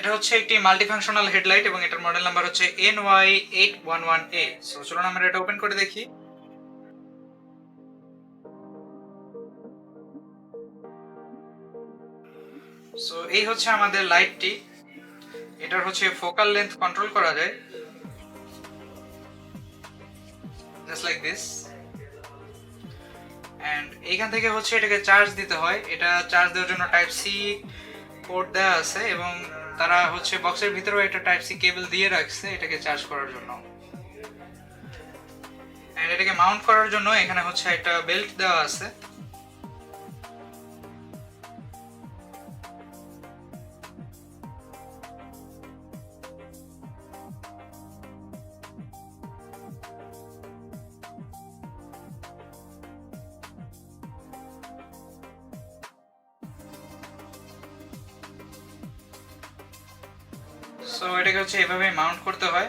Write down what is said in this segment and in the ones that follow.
এটা হচ্ছে একটি মাল্টিফাংশনাল হেডলাইট এবং এটার মডেল নাম্বার হচ্ছে NY811A। সো চলুন আমরা এটা ওপেন করে দেখি। সো এই হচ্ছে আমাদের লাইটটি। এটার হচ্ছে ফোকাল লেন্থ কন্ট্রোল করা যায়, জাস্ট লাইক দিস। অ্যান্ড এইখান থেকে হচ্ছে এটাকে চার্জ দিতে হয়। এটা চার্জ দেওয়ার জন্য টাইপ সি পোর্ট দেওয়া আছে এবং তারা হচ্ছে বক্সের ভিতরেও একটা টাইপ সি কেবল দিয়ে রাখছে এটাকে চার্জ করার জন্য। অ্যান্ড এটাকে মাউন্ট করার জন্য এখানে হচ্ছে একটা বেল্ট দেওয়া আছে। সো এটাকে হচ্ছে এভাবে মাউন্ট করতে হয়।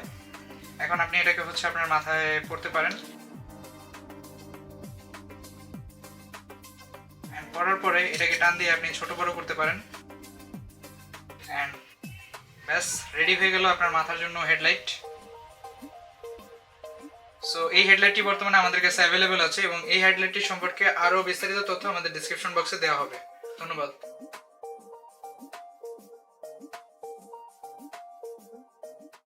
এখন আপনি এটাকে হচ্ছে আপনার মাথায় পড়তে পারেন। পরার পরে এটাকে টান দিয়ে আপনি ছোট বড় করতে পারেন। অ্যান্ড ব্যাস, রেডি হয়ে গেল আপনার মাথার জন্য হেডলাইট। সো এই হেডলাইটটি বর্তমানে আমাদের কাছে অ্যাভেলেবেল আছে এবং এই হেডলাইটটি সম্পর্কে আরও বিস্তারিত তথ্য আমাদের ডিসক্রিপশন বক্সে দেওয়া হবে। ধন্যবাদ।